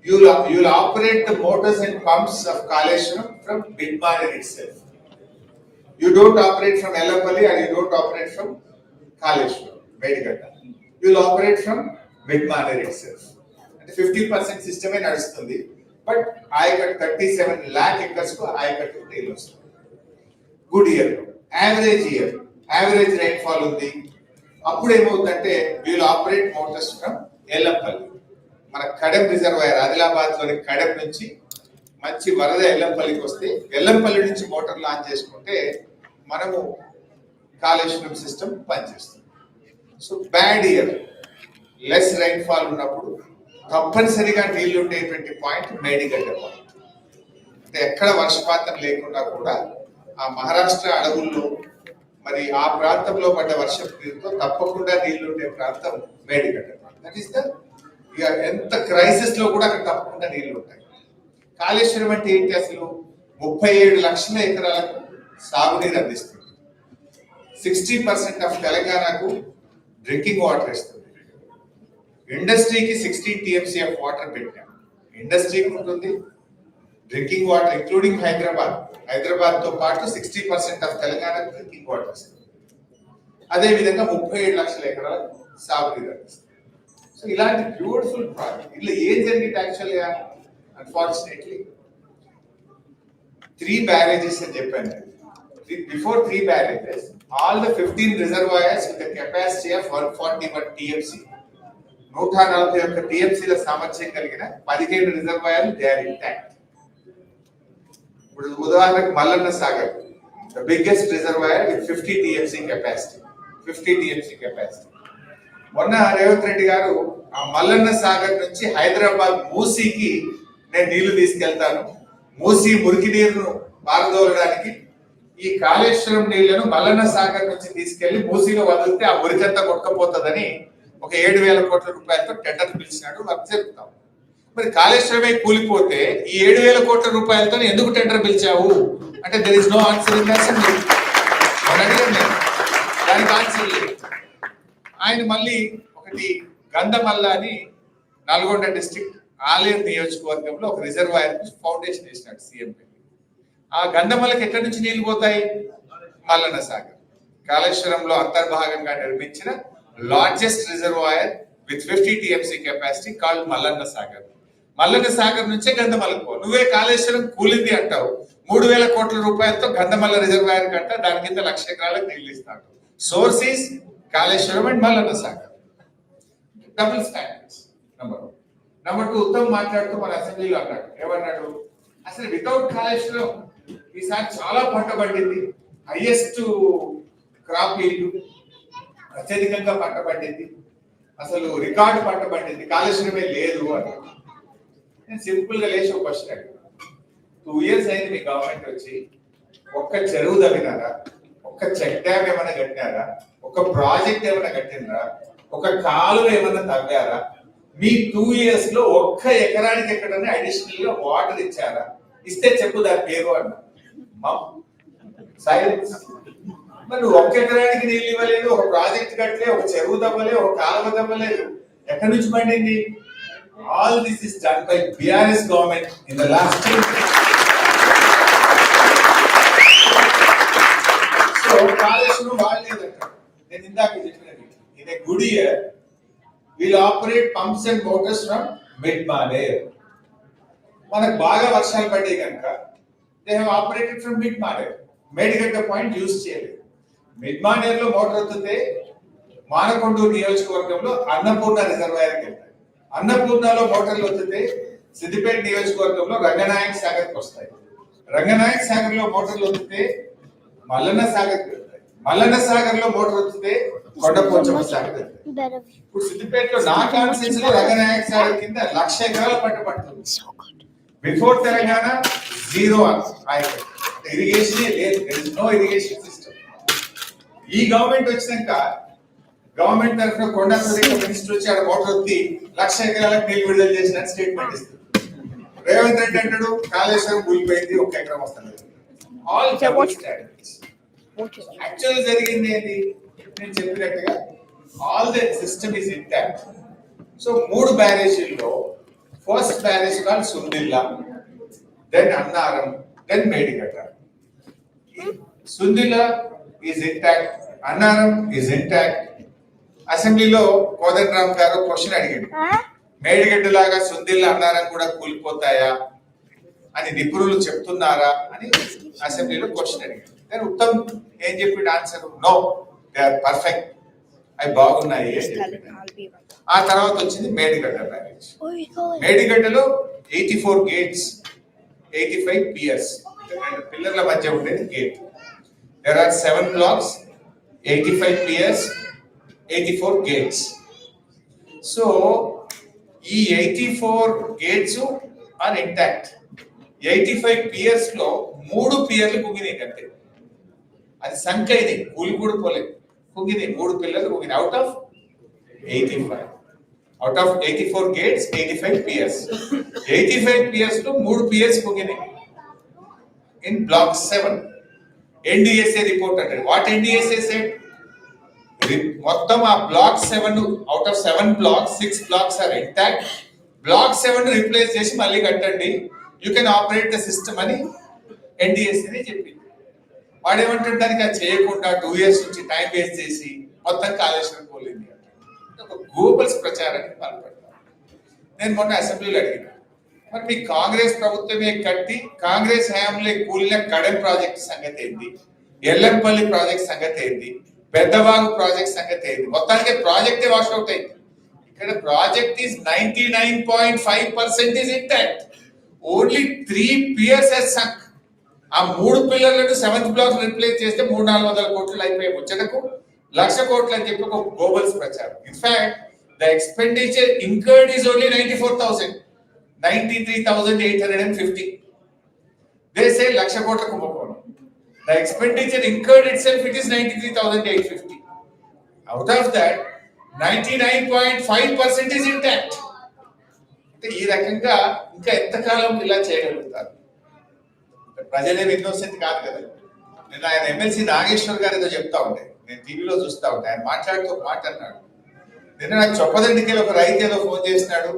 You will operate the motors and pumps of Kaleshwaram from Midmaner itself. You don't operate from Elapalli and you don't operate from Kaleshwaram, Medigatta. You will operate from Midmaner itself. And 50% system ఏ నడుస్తుంది. But ayacut 37 lakh acres కు ఆయకట్టు నీళ్ళు వస్తుంది. Good year, average rainfall ఉంది. అప్పుడు ఏమవుతుందంటే we'll operate motors from Yellampalli. మన Kadem reservoir, Adilabad లోని కడెం నుంచి మంచి వరద ఎల్లంపల్లికి వస్తే, ఎల్లంపల్లి నుంచి మోటార్ లాంచ్ చేసుకుంటే మనము కాళేశ్వరం సిస్టమ్ పనిచేస్తుంది. So bad year, less rainfall ఉన్నప్పుడు తప్పనిసరిగా నీళ్లు ఉండేటువంటి పాయింట్ మేడిగడ్డ పాయింట్. అంటే ఎక్కడ వర్షపాతం లేకుండా కూడా ఆ మహారాష్ట్ర అడవుల్లో మరి ఆ ప్రాంతంలో పడ్డ వర్షం నీరుతో తప్పకుండా నీళ్లు ఉండే ప్రాంతం మేడిగడ్డ. దట్ ఈస్ ద, ఇక ఎంత క్రైసిస్ లో కూడా అక్కడ తప్పకుండా నీళ్లు ఉంటాయి. కాళేశ్వరం అంటే ఏంటి అసలు? 37 లక్షల ఎకరాలకు సాగునీరు అందిస్తుంది. 60% ఆఫ్ తెలంగాణకు డ్రింకింగ్ వాటర్ ఇస్తుంది. ఇండస్ట్రీకి 16 TMC ఆఫ్ వాటర్ పెట్టాం. ఇండస్ట్రీకి ఉంటుంది డ్రింకింగ్ వాటర్, ఇంక్లూడింగ్ హైదరాబాద్ తో పాటు 60% ఆఫ్ తెలంగాణ డ్రింకింగ్ వాటర్ ఇస్తుంది. అదే విధంగా 37 లక్షల ఎకరాలకు సాగునీరు అందిస్తుంది. సో ఇలాంటి బ్యూటిఫుల్ ప్రాజెక్ట్. ఇలా ఏం జరిగింది యాక్చువల్గా? అన్ఫార్చునేట్లీ 3 బ్యారేజెస్ అని చెప్పాను. Before 3 barrages, all the 15 reservoirs with capacity of 141 TMC, 141 TMCల సామర్థ్యం కలిగిన 15 రిజర్వాయర్లు దే ఆర్ ఇంటాక్ట్. ఇప్పుడు ఉదాహరణకు Mallanna Sagar, the biggest reservoir with 50 TMC capacity. మొన్న రేవంత్ రెడ్డి గారు ఆ మల్లన్న సాగర్ నుంచి హైదరాబాద్ మూసీకి నేను నీళ్లు తీసుకెళ్తాను, మూసీ మురికి నీరును పారదోలడానికి ఈ కాళేశ్వరం నీళ్లను మల్లన్న సాగర్ నుంచి తీసుకెళ్లి మూసీలో వదిలితే ఆ మురికంతా కొట్టుకపోతుందని ఒక 7,000 కోట్ల రూపాయలతో టెండర్ పిలిచినాడు. వర్క్ జరుపుతాం. మరి కాళేశ్వరమే కూలిపోతే ఈ 7,000 కోట్ల రూపాయలతో ఎందుకు టెండర్ పిలిచావు అంటే there is no answer in assembly. దానికి ఆన్సర్ లేదు. ఆయన మళ్ళీ ఒకటి గంధమల్ల అని నల్గొండ డిస్ట్రిక్ట్ ఆలేరు నియోజకవర్గంలో ఒక రిజర్వాయర్ ఫౌండేషన్ వేసినాడు సీఎం. ఆ గంధమల్లకి ఎక్కడి నుంచి నీళ్లు పోతాయి? మల్లన్న సాగర్. కాళేశ్వరంలో అంతర్భాగంగా నిర్మించిన largest reservoir with 50 TMC capacity called Mallanna Sagar. Mallanna Sagar నుంచే గంధమల్లకు పో. నువ్వే కాళేశ్వరం కూలింది అంటావు. 3,000 కోట్ల రూపాయలతో గంధమల్ల రిజర్వాయర్ కంట దాని కింద 1,00,000 ఎకరాలకు నీళ్లు ఇస్తాడు. Source is Kaleshwaram and Mallanna Sagar. Double standards. Number 2 Uttam మాట్లాడుతూ మన అసెంబ్లీలో అన్నాడు. ఏమన్నాడు? అసలు వితౌట్ కాళేశ్వరం ఈసారి చాలా పంట పండింది, హైయెస్ట్ క్రాప్ ఈల్డ్, అత్యధికంగా పంట పండింది, అసలు రికార్డు పంట పండింది, కాళేశ్వరమే లేదు అని. నేను సింపుల్ గా లేచి ఒక క్వశ్చన్ అడిగాను. 2 years అయింది మీ గవర్నమెంట్ వచ్చి, ఒక్క చెరువు తవ్వినారా? ఒక్క చెక్ డ్యామ్ ఏమైనా కట్టినారా? ఒక ప్రాజెక్ట్ ఏమైనా కట్టినరా? ఒక కాలువ ఏమైనా తవ్వారా? మీ 2 years లో ఒక్క ఎకరానికి ఎక్కడైనా అడిషనల్ గా వాటర్ ఇచ్చారా? ఇస్తే చెప్పు దాని పేరు అన్న. సైలెన్స్. మరి ఒక్క ఎకరానికి నీళ్ళు ఇవ్వలేదు, ఒక ప్రాజెక్ట్ కట్టలే, ఒక చెరువు దవ్వలే, ఒక కాలువ దవ్వలేదు. ఎక్కడి నుంచి పండింది? All this is done by BRS government in the last 2 years. So Kaleshwaram వాడలేదంట. నేను ఇందాక చెప్పినది in a good year will operate pumps and motors from mid-Maner. మనకు బాగా వర్షాలు పడ్డాయి కనుక they have operated from mid-Maner. Medigadda point use చేయలేదు. మిడ్-మానేర్ లో మోటార్ వస్తే మానకొండూరు నియోజకవర్గంలో అన్నపూర్ణ రిజర్వాయర్కి వెళ్తాయి. అన్నపూర్ణలో మోటార్లు వస్తే సిద్దిపేట నియోజకవర్గంలో రంగనాయక్ సాగర్కి వస్తాయి. రంగనాయక్ సాగర్ లో మోటార్లు వస్తే మల్లన్న సాగర్కి వెళ్తాయి. మల్లన్న సాగర్ లో మోటార్ వస్తే కొండపోచమ్మ సాగర్. ఇప్పుడు సిద్దిపేటలో నా కాన్స్టిట్యూన్సీ లో రంగనాయక సాగర్ కింద 1,00,000 ఎకరాల పంట పడుతుంది. బిఫోర్ తెలంగాణ జీరో ఇరిగేషన్ లేదు, నో ఇరిగేషన్ సిస్టమ్. ఈ గవర్నమెంట్ వచ్చినాక గవర్నమెంట్ తరఫున కొండా మినిస్టర్ వచ్చి ఆడ మోటార్ వచ్చి 1,00,000 ఎకరాలకు నీళ్లు విడుదల చేసిన స్టేట్మెంట్ ఇస్తుంది. రేవంత్ రెడ్డి అంటాడు కాళేశ్వరం కూలిపోయింది, 1 ఎకరం వస్తుంది. ఆల్ యాక్చువల్ జరిగింది ఏంటి? నేను చెప్పినట్టుగా all the system is intact. So 3 బ్యారేజీల్లో first barrage call Sundilla, then Annaram, then Medigadda. Sundilla is intact, Annaram is intact. అసెంబ్లీలో కోదండరామ్ గారు క్వశ్చన్ అడిగాడు, మేడిగడ్డ లాగా సుందిల్లా అన్నారం కూడా కూలిపోతాయా అని నిపుణులు చెప్తున్నారా అని అసెంబ్లీలో క్వశ్చన్ అడిగాడు. దెన్ ఉత్తమ్ ఏం చెప్పాడు answer? No, they are perfect, అవి బాగున్నాయి. ఆ తర్వాత వచ్చింది మేడిగడ్డ బ్యారేజ్. మేడిగడ్డలో 84 గేట్స్, 85 పియర్స్, పిల్లర్ల మధ్య ఉండేది gate. There are 7 blocks, 85 piers, 84 gates. So ఈ 84 గేట్స్ ఆర్ ఇంటాక్ట్. 85 పియర్స్ లో 3 పియర్లు కుంగినాయి అంతే. అది సంఖ్య, ఇది కూలి కూడా పోలేదు, కుంగినాయి 3 పిల్లలు కుంగినాయి. Out of 85, out of 84 gates 85 piers. 85 piers లో 3 పియర్స్ కుంగినాయి ఇన్ బ్లాక్ 7. NDSA రిపోర్ట్ అంటే వాట్ NDSA సెడ్? మొత్తం ఆ block 7 out of 7 blocks 6 blocks are intact. Block 7 replace చేసి మళ్ళీ కట్టండి, you can operate the system అని NDSA చెప్పింది. వాడేమంటాడు, దానికి అది చేయకుండా 2 years నుంచి టైం వేస్ట్ చేసి మొత్తం కాళేశ్వరం పోలేదు. ఒక గోబల్స్ ప్రచారానికి పాల్పడతారు. నేను మొన్న అసెంబ్లీలో అడిగిన, మరి మీ కాంగ్రెస్ ప్రభుత్వమే కట్టి కాంగ్రెస్ హయాంలో కూలిన కడెం ప్రాజెక్ట్ సంగతి ఏంటి, ఎల్లంపల్లి ప్రాజెక్ట్ సంగతి ఏంటి, పెద్దవాగు ప్రాజెక్ట్ సంగతి ఏంటి? మొత్తానికి ప్రాజెక్టే వాష్ అవుట్ అయింది. ఇక్కడ project is 99.5% is intact. Only 3 piers has sunk. ఆ 3 పిల్లర్లను 7th block రిప్లేస్ చేస్తే 300-400 కోట్లు అయిపోయే ముచ్చటకు 1,00,000 కోట్లు అని చెప్పి ఒక గ్లోబల్స్ ప్రచారం. In fact the expenditure incurred is only 94,000, 93,850. They say 1,00,000 కోట్ల కుంభకోణం. The expenditure incurred itself, it is 93,850. Out of that, 99.5% is intact. ఈ రకంగా ఇంకా ఎంతకాలం ఇలా చేయగలుగుతారు? ప్రజలేమి ఇన్నోసెంట్ కాదు కదా. నేను ఆయన ఎమ్మెల్సీ నాగేశ్వర్ గారు ఏదో చెప్తా ఉంటే నేను టీవీలో చూస్తా ఉంటే ఆయన మాట్లాడుతూ మాట అన్నాడు. నిన్న నాకు చొప్పదండికి ఒక రైతు ఏదో ఫోన్ చేసినాడు,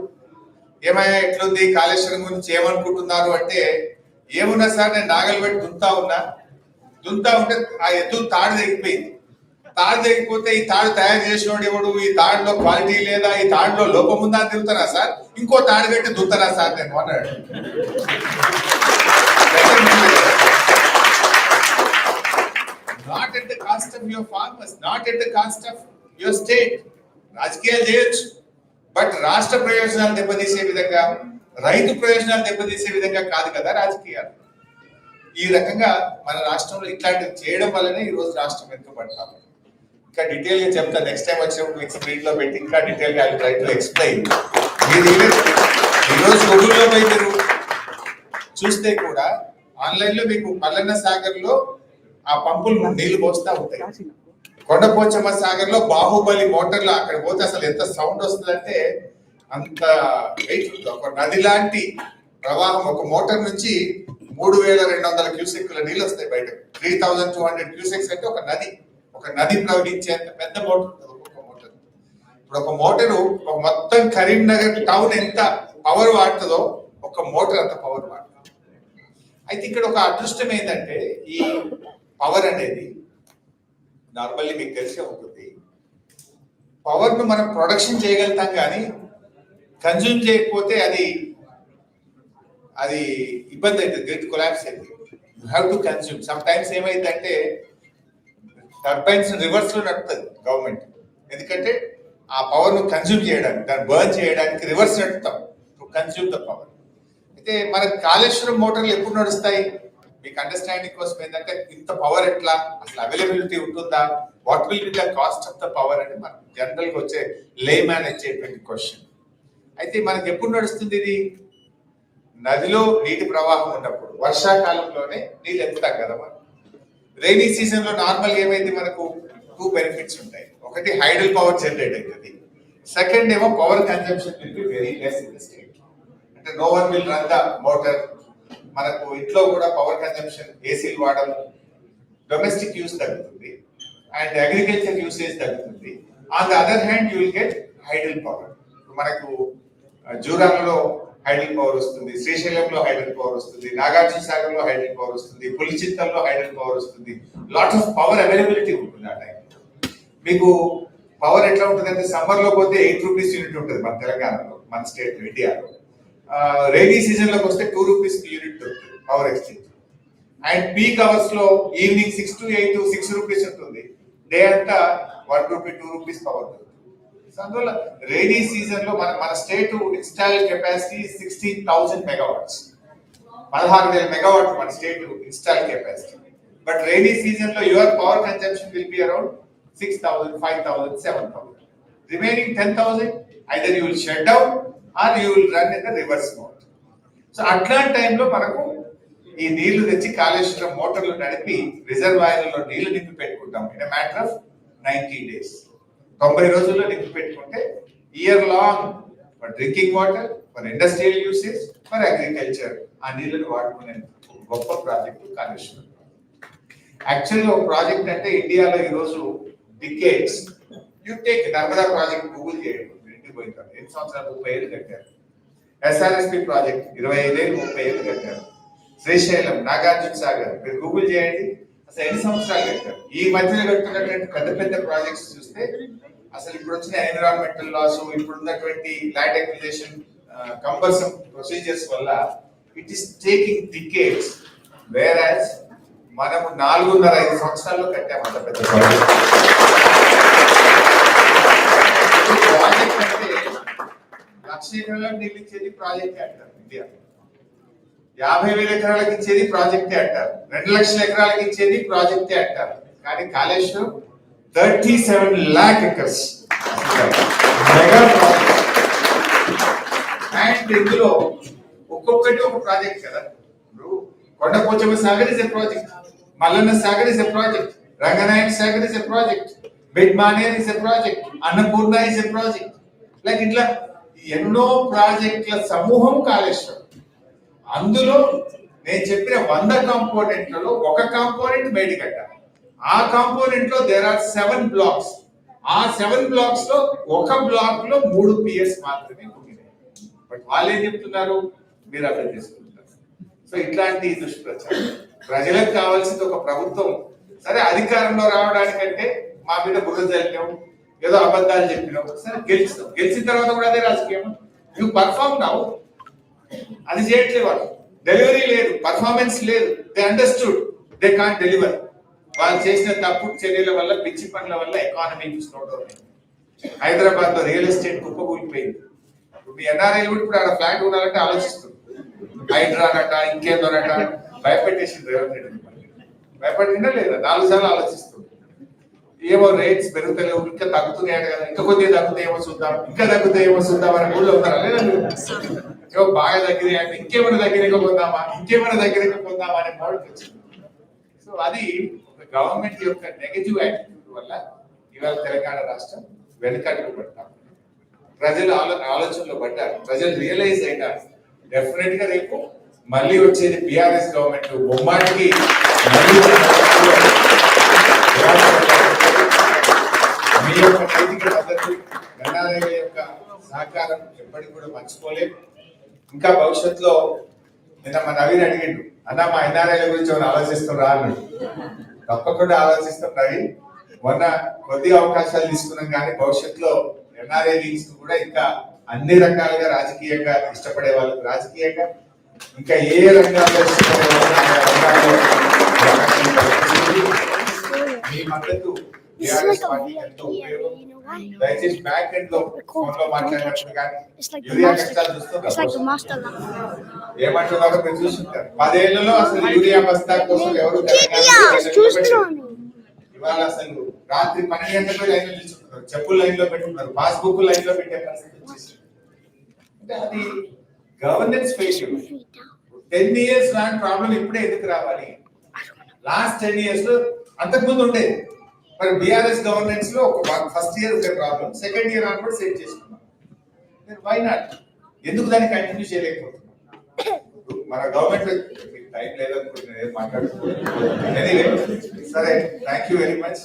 ఏమయ్యా ఎట్లుంది కాళేశ్వరం గురించి ఏమనుకుంటున్నారు అంటే, ఏమున్నా సార్ నేను నాగలు పెట్టి దుంతా ఉంటే ఆ ఎద్దు తాడు తెగిపోయింది. తాడు తెగిపోతే ఈ తాడు తయారు చేసినోడు ఎవడు, ఈ తాడులో క్వాలిటీ లేదా, ఈ తాడులో లోపం ఉందా అని తిరుగుతారా సార్, ఇంకో తాడు పెట్టి దుంతారా సార్ నేను అన్నాడు. Not at the cost of your farmers, not at the cost of your state. రాజకీయాలు చేయొచ్చు, బట్ రాష్ట్ర ప్రయోజనాలు దెబ్బతీసే విధంగా, రైతు ప్రయోజనాలు దెబ్బతీసే విధంగా కాదు కదా రాజకీయాలు. ఈ రకంగా మన రాష్ట్రంలో ఇట్లాంటివి చేయడం వల్లనే ఈ రోజు రాష్ట్రం వెనుకబడతాం. ఇంకా డీటెయిల్ గా చెప్తా, నెక్స్ట్ టైం వచ్చినప్పుడు మీకు స్క్రీన్ లో పెట్టి ఇంకా డీటెయిల్ గా ట్రై టు ఎక్స్ప్లెయిన్. మీరు ఈరోజు గూగుల్లో పోయి మీరు చూస్తే కూడా ఆన్లైన్ లో మీకు మల్లన్న సాగర్ లో ఆ పంపులు నీళ్లు పోస్తా ఉంటాయి. కొండపోచమ్మ సాగర్ లో బాహుబలి మోటార్లు అక్కడ పోతే అసలు ఎంత సౌండ్ వస్తుందంటే అంత వెయిట్ ఉంటుంది. ఒక నది లాంటి ప్రవాహం, ఒక మోటార్ నుంచి 3200 క్యూసెక్ల నీళ్ళు వస్తాయి బయట. 3200 క్యూసెక్స్ అంటే ఒక నది ప్రవహించేంత పెద్ద మోటార్ ఉంటుంది ఒక్కొక్క మోటార్. ఇప్పుడు ఒక మోటారు మొత్తం కరీంనగర్ టౌన్ ఎంత పవర్ వాడుతుందో ఒక మోటార్ అంత పవర్ వాడుతుంది. అయితే ఇక్కడ ఒక అదృష్టం ఏంటంటే ఈ పవర్ అనేది నార్మల్లీ మీకు తెలిసే ఉంటుంది, పవర్ ను మనం ప్రొడక్షన్ చేయగలుగుతాం కానీ కన్జ్యూమ్ చేయకపోతే అది ఇబ్బంది అవుతుంది, గ్రిడ్ కొలాప్స్ అయింది. You have to consume. Some times ఏమైందంటే టర్బైన్స్ రివర్స్ లో నడుపుతుంది గవర్నమెంట్, ఎందుకంటే ఆ పవర్ ను కన్జ్యూమ్ చేయడానికి, దాన్ని బర్న్ చేయడానికి రివర్స్ నడుపుతాం టు కన్జ్యూమ్ ద పవర్. అయితే మన కాళేశ్వరం మోటార్లు ఎప్పుడు నడుస్తాయి? మీకు అండర్స్టాండింగ్ కోసం ఏంటంటే ఇంత పవర్ ఎట్లా, అసలు అవైలబిలిటీ ఉంటుందా, what will be the cost of the power అని మనకు జనరల్ గా వచ్చే లేమ్యాన్ వచ్చేటువంటి క్వశ్చన్. అయితే మనకి ఎప్పుడు నడుస్తుంది ఇది? నదిలో నీటి ప్రవాహం ఉన్నప్పుడు, వర్షాకాలంలోనే నీళ్ళు ఎత్తుతాం కదా మనం. రైనీ సీజన్ లో నార్మల్ ఏమైంది, మనకు 2 బెనిఫిట్స్ ఉంటాయి. ఒకటి హైడల్ పవర్ జనరేట్ అవుతుంది, సెకండ్ ఏమో power consumption will be very less in the state. అంటే no one will run the motor. మనకు ఇంట్లో కూడా పవర్ కన్జంప్షన్, ఏసీలు వాడడం, డొమెస్టిక్ యూస్ తగ్గుతుంది అండ్ అగ్రికల్చర్ యూసేజ్ తగ్గుతుంది. On the other hand you will get hydel power. మనకు జూరాలలో హైడల్ పవర్ వస్తుంది, శ్రీశైలంలో హైడల్ పవర్ వస్తుంది, నాగార్జున సాగర్ లో హైడల్ పవర్ వస్తుంది, పులిచింతల్లో హైడల్ పవర్ వస్తుంది. లాట్ ఆఫ్ పవర్ అవైలబిలిటీ ఉంటుంది ఆ టైం. మీకు పవర్ ఎట్లా ఉంటుంది అంటే సమ్మర్ లో పోతే 8 రూపీస్ యూనిట్ ఉంటుంది మన తెలంగాణలో, మన స్టేట్ ఇండియాలో. రైనీ సీజన్ లోకి వస్తే 2 రూపీస్ యూనిట్ దొరుకుతుంది power exchange. And peak hours లో ఈవినింగ్ 6 to 8 6 రూపీస్ ఉంటుంది. డే అంతా 1 రూపీ 2 రూపీస్ పవర్ దొరుకుతుంది. అందువల్ల రైనీ సీజన్ లో మన state install capacity 16,000 megawatts, 16,000 megawatt మన state install capacity. But rainy season లో your power consumption will be around 6,000, 5,000, 7,000. Remaining 10,000 either you will shut down or you will run in the reverse mode. So అట్లాంటి టైంలో మనకు ఈ నీళ్లు తెచ్చి కాళేశ్వరం మోటార్లు నడిపి రిజర్వాయర్లలో నీళ్లు నింపి పెట్టుకుంటాం in a matter of 90 days. 90 రోజుల్లో నింపి పెట్టుకుంటే year long for drinking water, for industrial usage, for agriculture ఆ నీళ్లను వాడుకునే గొప్ప ప్రాజెక్టు కాళేశ్వరం. యాక్చువల్గా ఒక ప్రాజెక్ట్ అంటే ఇండియాలో ఈరోజు decades, you take Narmada project Google చేయండి, ఇంటికి పోయింటారు. 8 సంవత్సరాలు 30 ఏళ్ళు కట్టారు. ఎస్ఆర్ఎస్పి ప్రాజెక్ట్ 25 ఏళ్ళు 30 ఏళ్ళు కట్టారు. శ్రీశైలం, నాగార్జున సాగర్ మీరు గూగుల్ చేయండి, అసలు ఎన్ని సంవత్సరాలు కట్టారు. ఈ మధ్యలో కట్టుకున్నటువంటి పెద్ద పెద్ద ప్రాజెక్ట్స్ చూస్తే అసలు ఇప్పుడు వచ్చిన ఎన్విరాన్మెంటల్ లాస్, ఇప్పుడు ఉన్నటువంటి ల్యాండ్ అక్విజిషన్ కంపల్సరీ ప్రొసీజర్స్ వల్ల ఇట్ ఈస్ టేకింగ్ డికేట్స్. వేరాజ్ మనము 4.5 సంవత్సరాల్లో కట్టాము అంత పెద్ద ప్రాజెక్ట్. ప్రాజెక్ట్ అంటే 1,00,000 ఎకరాలకు నీళ్ళు ఇచ్చేది ప్రాజెక్టే అంటారు ఇండియా. 50,000 ఎకరాలకు ఇచ్చేది ప్రాజెక్టే అంటారు. 2,00,000 ఎకరాలకు ఇచ్చేది ప్రాజెక్టే అంటారు. కానీ Kaleshwaram 37 lakh acres mega project. And ఇందులో ఒక్కొక్కటి ఒక ప్రాజెక్ట్ కదా. ఇప్పుడు Kondapochamma Sagar is a project, Mallanna Sagar is a project, Ranganayaka Sagar is a project, bed Maner is a project, Annapurna is a project. Like ఇట్లా ఎన్నో ప్రాజెక్టుల సమూహం కాళేశ్వరం. అందులో నేను చెప్పిన 100 కాంపోనెంట్లలో ఒక కాంపోనెంట్ మేడిగడ్డ. ఆ కాంపోనెంట్ లో దేర్ ఆర్ 7 బ్లాక్స్. ఆ 7 బ్లాక్స్ లో ఒక బ్లాక్ లో 3 పిఎస్ మాత్రమే ఉండినాయి. బట్ వాళ్ళు ఏం చెప్తున్నారు, మీరు అర్థం చేసుకుంటారు. సో ఇట్లాంటి దుష్ప్రచారం. ప్రజలకు కావాల్సింది ఒక ప్రభుత్వం. సరే అధికారంలో రావడానికంటే మా మీద బుర్ర చల్లినాం, ఏదో అబద్ధాలు చెప్పినాం, సరే గెలిచినాం. గెలిచిన తర్వాత కూడా అదే రాజకీయం. నువ్వు పర్ఫార్మ్ నావు, అది చేయట్లేదు. వాళ్ళు డెలివరీ లేదు, పర్ఫార్మెన్స్ లేదు. They understood they can't deliver. వాళ్ళు చేసిన తప్పుడు చర్యల వల్ల, పిచ్చి పనుల వల్ల ఎకానమీ స్లో డౌన్ అయింది. హైదరాబాద్ లో రియల్ ఎస్టేట్ కుప్పకూలిపోయింది. మీ ఎన్ఆర్ఐ కూడా ఇప్పుడు ఆడ ఫ్లాట్ ఉండాలంటే ఆలోచిస్తుంది. హైడ్రానట, ఇంకేదోనట భయపెట్టేసింది రేవంత్ రెడ్డి. భయపడిందా లేదా? 4 సార్లు ఆలోచిస్తుంది. ఏమో రేట్స్ పెరుగుతలేవు, ఇంకా తగ్గుతున్నాయి కదా, ఇంకా కొద్దిగా తగ్గుతాయేమో చూద్దాం, ఇంకా తగ్గుతాయేమో చూద్దాం అని ఊళ్ళో ఉంటారా లేదా? ఏమో బాగా దగ్గర అంటే ఇంకేమైనా దగ్గరగా పొందామా, ఇంకేమైనా దగ్గరగా పొందామా అనే మోడల్ వచ్చింది. సో అది గవర్నమెంట్ యొక్క నెగటివ్ యాటిట్యూడ్ వల్ల ఇవాళ తెలంగాణ రాష్ట్రం వెనుకడుగు పడతాం. ప్రజలు ఆలోచనలో పడ్డారు, ప్రజలు రియలైజ్ అయినారు. డెఫినెట్ గా రేపు మళ్ళీ వచ్చేది బిఆర్ఎస్ గవర్నమెంట్ బొమ్మాటికి మళ్ళీ మీ యొక్క నైతిక మద్దతు, ఎన్ఆర్ఐల యొక్క సహకారం ఎప్పటికి కూడా మర్చిపోలేము. ఇంకా భవిష్యత్తులో నిన్న మా నవీన్ అడిగిండు, అన్న మా ఎన్ఆర్ఐల గురించి ఏమైనా ఆలోచిస్తారా అన్నాడు. తప్పకుండా ఆలోచిస్తాం నవీన్. మొన్న కొద్ది అవకాశాలు తీసుకున్నాం కానీ భవిష్యత్తులో ఎన్ఆర్ఐ లీగ్స్ కూడా ఇంకా అన్ని రకాలుగా రాజకీయంగా ఇష్టపడే వాళ్ళు, రాజకీయంగా ఇంకా ఏ రంగాల్లో ఇష్టపడే వాళ్ళు మీ మద్దతు టీఆర్ఎస్ పార్టీ ఎంతో ఉపయోగం. దయచేసి బ్యాక్ ఎండ్ లో ఫోన్ లో మాట్లాడినప్పుడు కానీ యూరియా కష్టాలు చూస్తున్నారు, ఏమంటున్నారో మీరు చూసుకుంటారు. 10 ఏళ్లలో అసలు యూరియా బస్తా కోసం ఎవరు ఇవాళ అసలు రాత్రి 12 గంటలకు లైన్ లో నిల్చుంటున్నారు, చెప్పులు లైన్ లో పెట్టుకున్నారు, పాస్బుక్ లైన్ లో పెట్టే పరిస్థితి వచ్చేసి. అంటే అది గవర్నెన్స్ ఫెయిల్యూర్. 10 years లాంటి ప్రాబ్లం ఇప్పుడే ఎందుకు రావాలి? లాస్ట్ 10 years లో అంతకుముందు ఉండేది. మరి బిఆర్ఎస్ గవర్నెన్స్ లో ఒక ఫస్ట్ ఇయర్ ఒక ప్రాబ్లం, సెకండ్ ఇయర్ అని కూడా సెట్ చేసుకున్నాం. Why not? ఎందుకు దాన్ని కంటిన్యూ చేయలేకపోతున్నాం? మన గవర్నమెంట్ టైం లేదనుకుంటున్నాను మాట్లాడుతున్నాను. సరే, థ్యాంక్ యూ వెరీ మచ్.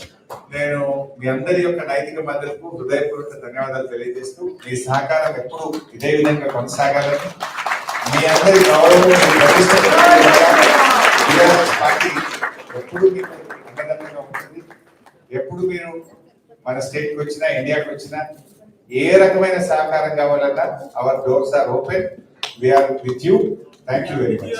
నేను మీ అందరి యొక్క నైతిక మద్దతుకు హృదయపూర్వక ధన్యవాదాలు తెలియజేస్తూ, మీ సహకారం ఎప్పుడు ఇదే విధంగా కొనసాగాలని, మీ అందరి గౌరవం పార్టీ ఎప్పుడు మీకు అండదండగా ఉంటుంది. ఎప్పుడు మీరు మన స్టేట్కి వచ్చినా, ఇండియాకి వచ్చినా, ఏ రకమైన సహకారం కావాలన్నా our doors are open. We are with you. Thank you very much.